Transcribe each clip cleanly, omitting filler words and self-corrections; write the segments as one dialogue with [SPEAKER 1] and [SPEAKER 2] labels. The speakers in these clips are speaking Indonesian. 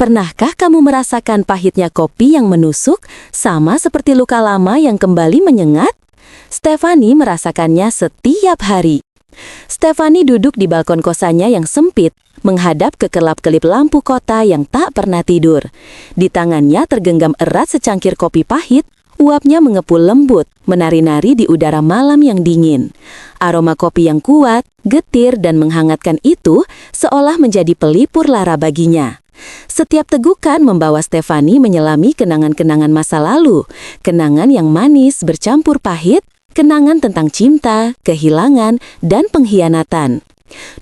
[SPEAKER 1] Pernahkah kamu merasakan pahitnya kopi yang menusuk, sama seperti luka lama yang kembali menyengat? Stephanie merasakannya setiap hari. Stephanie duduk di balkon kosannya yang sempit, menghadap ke kelap-kelip lampu kota yang tak pernah tidur. Di tangannya tergenggam erat secangkir kopi pahit, uapnya mengepul lembut, menari-nari di udara malam yang dingin. Aroma kopi yang kuat, getir, dan menghangatkan itu seolah menjadi pelipur lara baginya. Setiap tegukan membawa Stephanie menyelami kenangan-kenangan masa lalu, kenangan yang manis bercampur pahit, kenangan tentang cinta, kehilangan, dan pengkhianatan.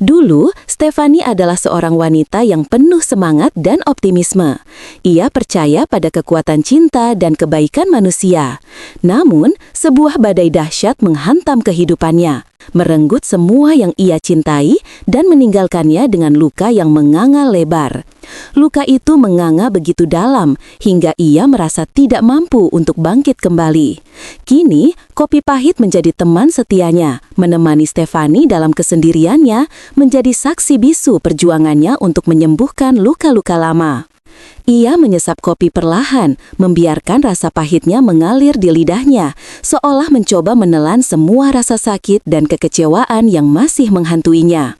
[SPEAKER 1] Dulu, Stephanie adalah seorang wanita yang penuh semangat dan optimisme. Ia percaya pada kekuatan cinta dan kebaikan manusia. Namun, sebuah badai dahsyat menghantam kehidupannya, merenggut semua yang ia cintai dan meninggalkannya dengan luka yang menganga lebar. Luka itu menganga begitu dalam hingga ia merasa tidak mampu untuk bangkit kembali. Kini, kopi pahit menjadi teman setianya, menemani Stephanie dalam kesendiriannya, menjadi saksi bisu perjuangannya untuk menyembuhkan luka-luka lama. Ia menyesap kopi perlahan, membiarkan rasa pahitnya mengalir di lidahnya, seolah mencoba menelan semua rasa sakit dan kekecewaan yang masih menghantuinya.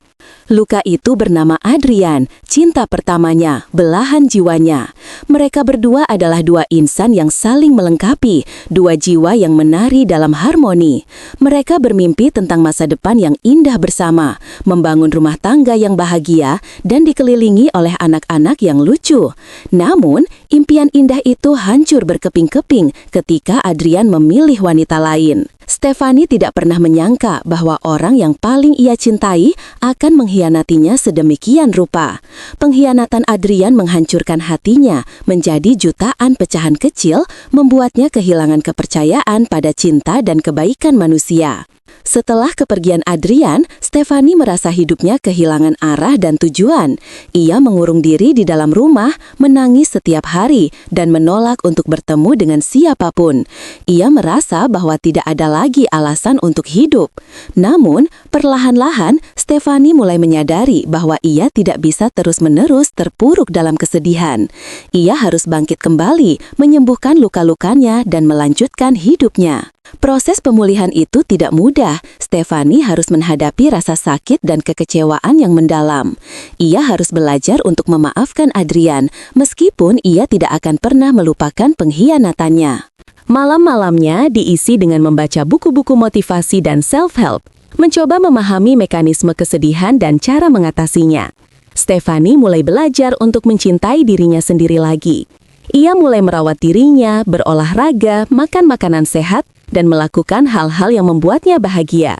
[SPEAKER 1] Luka itu bernama Adrian, cinta pertamanya, belahan jiwanya. Mereka berdua adalah dua insan yang saling melengkapi, dua jiwa yang menari dalam harmoni. Mereka bermimpi tentang masa depan yang indah bersama, membangun rumah tangga yang bahagia, dan dikelilingi oleh anak-anak yang lucu. Namun, impian indah itu hancur berkeping-keping ketika Adrian memilih wanita lain. Stephanie tidak pernah menyangka bahwa orang yang paling ia cintai akan mengkhianatinya sedemikian rupa. Pengkhianatan Adrian menghancurkan hatinya menjadi jutaan pecahan kecil, membuatnya kehilangan kepercayaan pada cinta dan kebaikan manusia. Setelah kepergian Adrian, Stephanie merasa hidupnya kehilangan arah dan tujuan. Ia mengurung diri di dalam rumah, menangis setiap hari, dan menolak untuk bertemu dengan siapapun. Ia merasa bahwa tidak ada lagi alasan untuk hidup. Namun, perlahan-lahan, Stephanie mulai menyadari bahwa ia tidak bisa terus-menerus terpuruk dalam kesedihan. Ia harus bangkit kembali, menyembuhkan luka-lukanya, dan melanjutkan hidupnya. Proses pemulihan itu tidak mudah. Stephanie harus menghadapi rasa sakit dan kekecewaan yang mendalam. Ia harus belajar untuk memaafkan Adrian, meskipun ia tidak akan pernah melupakan pengkhianatannya. Malam-malamnya diisi dengan membaca buku-buku motivasi dan self-help, mencoba memahami mekanisme kesedihan dan cara mengatasinya. Stephanie mulai belajar untuk mencintai dirinya sendiri lagi. Ia mulai merawat dirinya, berolahraga, makan makanan sehat, dan melakukan hal-hal yang membuatnya bahagia.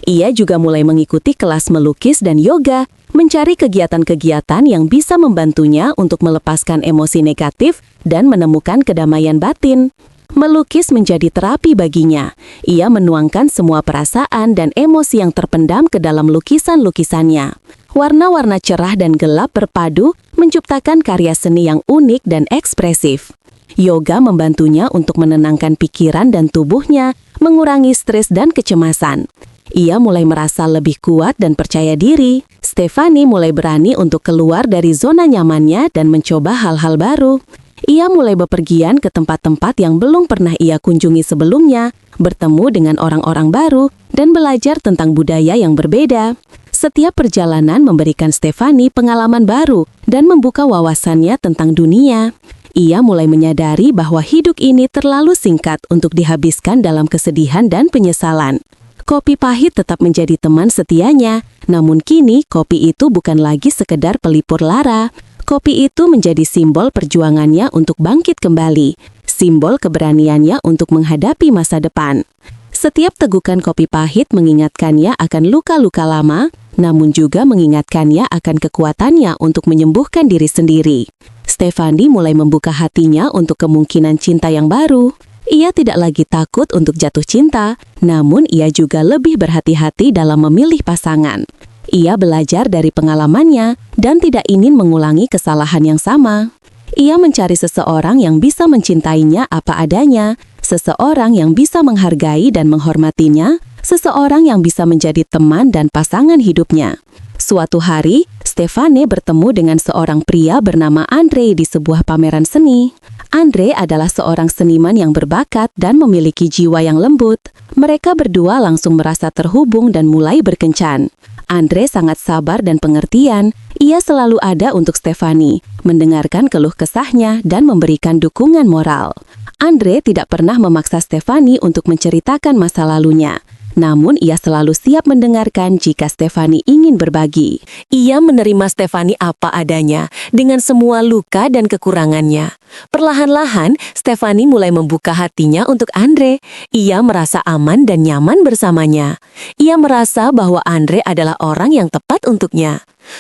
[SPEAKER 1] Ia juga mulai mengikuti kelas melukis dan yoga, mencari kegiatan-kegiatan yang bisa membantunya untuk melepaskan emosi negatif dan menemukan kedamaian batin. Melukis menjadi terapi baginya. Ia menuangkan semua perasaan dan emosi yang terpendam ke dalam lukisan-lukisannya. Warna-warna cerah dan gelap berpadu menciptakan karya seni yang unik dan ekspresif. Yoga membantunya untuk menenangkan pikiran dan tubuhnya, mengurangi stres dan kecemasan. Ia mulai merasa lebih kuat dan percaya diri. Stephanie mulai berani untuk keluar dari zona nyamannya dan mencoba hal-hal baru. Ia mulai bepergian ke tempat-tempat yang belum pernah ia kunjungi sebelumnya, bertemu dengan orang-orang baru, dan belajar tentang budaya yang berbeda. Setiap perjalanan memberikan Stephanie pengalaman baru dan membuka wawasannya tentang dunia. Ia mulai menyadari bahwa hidup ini terlalu singkat untuk dihabiskan dalam kesedihan dan penyesalan. Kopi pahit tetap menjadi teman setianya, namun kini kopi itu bukan lagi sekedar pelipur lara. Kopi itu menjadi simbol perjuangannya untuk bangkit kembali, simbol keberaniannya untuk menghadapi masa depan. Setiap tegukan kopi pahit mengingatkannya akan luka-luka lama, namun juga mengingatkannya akan kekuatannya untuk menyembuhkan diri sendiri. Stephanie mulai membuka hatinya untuk kemungkinan cinta yang baru. Ia tidak lagi takut untuk jatuh cinta, namun ia juga lebih berhati-hati dalam memilih pasangan. Ia belajar dari pengalamannya dan tidak ingin mengulangi kesalahan yang sama. Ia mencari seseorang yang bisa mencintainya apa adanya, seseorang yang bisa menghargai dan menghormatinya, seseorang yang bisa menjadi teman dan pasangan hidupnya. Suatu hari, Stefani bertemu dengan seorang pria bernama Andre di sebuah pameran seni. Andre adalah seorang seniman yang berbakat dan memiliki jiwa yang lembut. Mereka berdua langsung merasa terhubung dan mulai berkencan. Andre sangat sabar dan pengertian. Ia selalu ada untuk Stefani, mendengarkan keluh kesahnya dan memberikan dukungan moral. Andre tidak pernah memaksa Stefani untuk menceritakan masa lalunya. Namun ia selalu siap mendengarkan jika Stefani ingin berbagi. Ia menerima Stefani apa adanya, dengan semua luka dan kekurangannya. Perlahan-lahan, Stefani mulai membuka hatinya untuk Andre. Ia merasa aman dan nyaman bersamanya. Ia merasa bahwa Andre adalah orang yang tepat untuknya.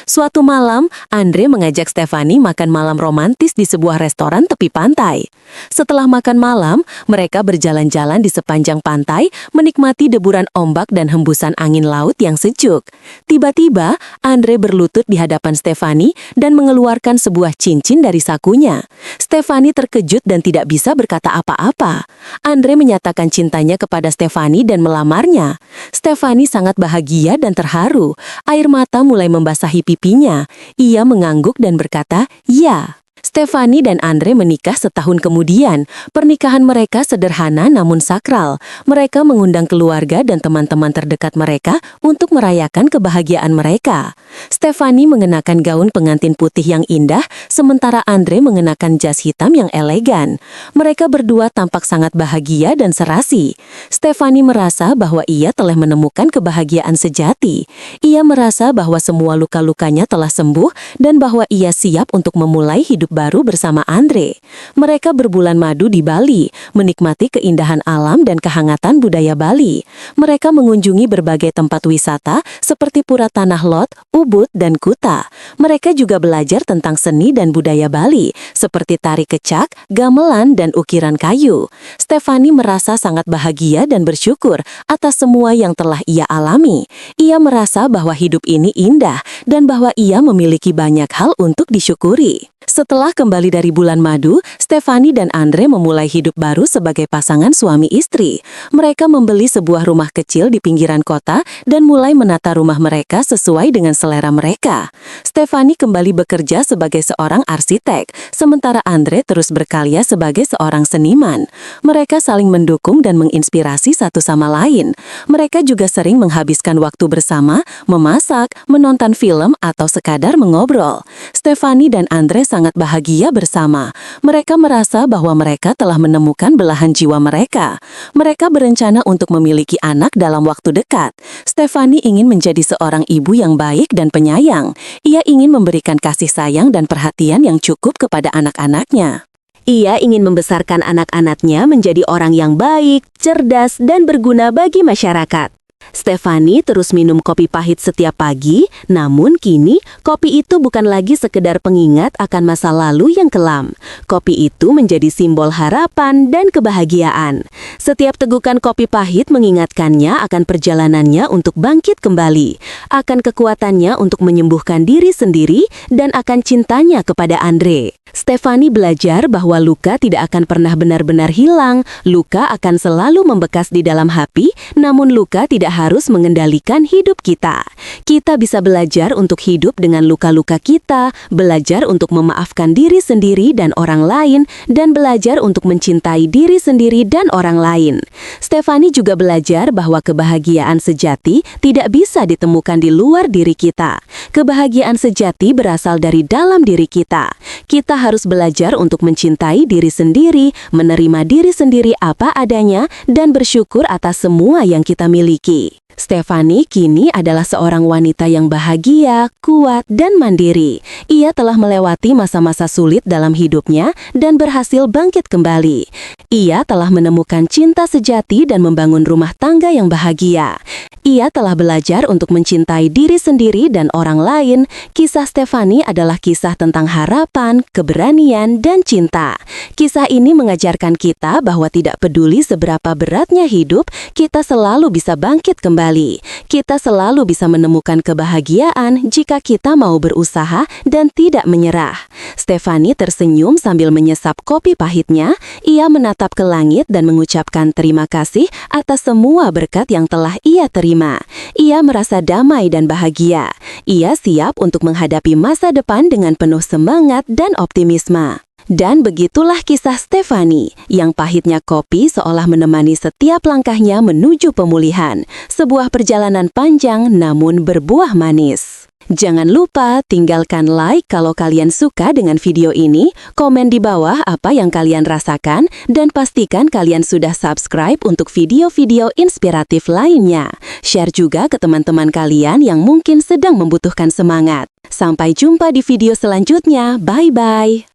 [SPEAKER 1] Suatu malam, Andre mengajak Stefani makan malam romantis di sebuah restoran tepi pantai. Setelah makan malam, mereka berjalan-jalan di sepanjang pantai, menikmati deburan ombak dan hembusan angin laut yang sejuk. Tiba-tiba, Andre berlutut di hadapan Stefani dan mengeluarkan sebuah cincin dari sakunya. Stefani terkejut dan tidak bisa berkata apa-apa. Andre menyatakan cintanya kepada Stefani dan melamarnya. Stefani sangat bahagia dan terharu. Air mata mulai membasahi pipinya. Ia mengangguk dan berkata, "Ya." Stefani dan Andre menikah setahun kemudian. Pernikahan mereka sederhana namun sakral. Mereka mengundang keluarga dan teman-teman terdekat mereka untuk merayakan kebahagiaan mereka. Stefani mengenakan gaun pengantin putih yang indah, sementara Andre mengenakan jas hitam yang elegan. Mereka berdua tampak sangat bahagia dan serasi. Stefani merasa bahwa ia telah menemukan kebahagiaan sejati. Ia merasa bahwa semua luka-lukanya telah sembuh dan bahwa ia siap untuk memulai hidup baru bersama Andre. Mereka berbulan madu di Bali, menikmati keindahan alam dan kehangatan budaya Bali. Mereka mengunjungi berbagai tempat wisata seperti Pura Tanah Lot, Ubud, dan Kuta. Mereka juga belajar tentang seni dan budaya Bali, seperti tari kecak, gamelan, dan ukiran kayu. Stefani merasa sangat bahagia dan bersyukur atas semua yang telah ia alami. Ia merasa bahwa hidup ini indah dan bahwa ia memiliki banyak hal untuk disyukuri. Setelah kembali dari bulan madu, Stefani dan Andre memulai hidup baru sebagai pasangan suami istri. Mereka membeli sebuah rumah kecil di pinggiran kota dan mulai menata rumah mereka sesuai dengan selera mereka. Stefani kembali bekerja sebagai seorang arsitek, sementara Andre terus berkarya sebagai seorang seniman. Mereka saling mendukung dan menginspirasi satu sama lain. Mereka juga sering menghabiskan waktu bersama, memasak, menonton film, atau sekadar mengobrol. Stefani dan Andre sangat bahagia bersama. Mereka merasa bahwa mereka telah menemukan belahan jiwa mereka. Mereka berencana untuk memiliki anak dalam waktu dekat. Stefani ingin menjadi seorang ibu yang baik dan penyayang. Ia ingin memberikan kasih sayang dan perhatian yang cukup kepada anak-anaknya. Ia ingin membesarkan anak-anaknya menjadi orang yang baik, cerdas, dan berguna bagi masyarakat. Stefani terus minum kopi pahit setiap pagi, namun kini kopi itu bukan lagi sekedar pengingat akan masa lalu yang kelam. Kopi itu menjadi simbol harapan dan kebahagiaan. Setiap tegukan kopi pahit mengingatkannya akan perjalanannya untuk bangkit kembali, akan kekuatannya untuk menyembuhkan diri sendiri, dan akan cintanya kepada Andre. Stefani belajar bahwa luka tidak akan pernah benar-benar hilang. Luka akan selalu membekas di dalam hati, namun luka tidak harus mengendalikan hidup kita. Kita bisa belajar untuk hidup dengan luka-luka kita, belajar untuk memaafkan diri sendiri dan orang lain, dan belajar untuk mencintai diri sendiri dan orang lain. Stefani juga belajar bahwa kebahagiaan sejati tidak bisa ditemukan di luar diri kita. Kebahagiaan sejati berasal dari dalam diri kita. Kita harus belajar untuk mencintai diri sendiri, menerima diri sendiri apa adanya, dan bersyukur atas semua yang kita miliki. Stefani kini adalah seorang wanita yang bahagia, kuat, dan mandiri. Ia telah melewati masa-masa sulit dalam hidupnya dan berhasil bangkit kembali. Ia telah menemukan cinta sejati dan membangun rumah tangga yang bahagia. Ia telah belajar untuk mencintai diri sendiri dan orang lain. Kisah Stefani adalah kisah tentang harapan, keberanian, dan cinta. Kisah ini mengajarkan kita bahwa tidak peduli seberapa beratnya hidup, kita selalu bisa bangkit kembali. kembali. Kita selalu bisa menemukan kebahagiaan jika kita mau berusaha dan tidak menyerah. Stefani tersenyum sambil menyesap kopi pahitnya. Ia menatap ke langit dan mengucapkan terima kasih atas semua berkat yang telah ia terima. Ia merasa damai dan bahagia. Ia siap untuk menghadapi masa depan dengan penuh semangat dan optimisme. Dan begitulah kisah Stefani, yang pahitnya kopi seolah menemani setiap langkahnya menuju pemulihan. Sebuah perjalanan panjang namun berbuah manis. Jangan lupa tinggalkan like kalau kalian suka dengan video ini, komen di bawah apa yang kalian rasakan, dan pastikan kalian sudah subscribe untuk video-video inspiratif lainnya. Share juga ke teman-teman kalian yang mungkin sedang membutuhkan semangat. Sampai jumpa di video selanjutnya, bye-bye!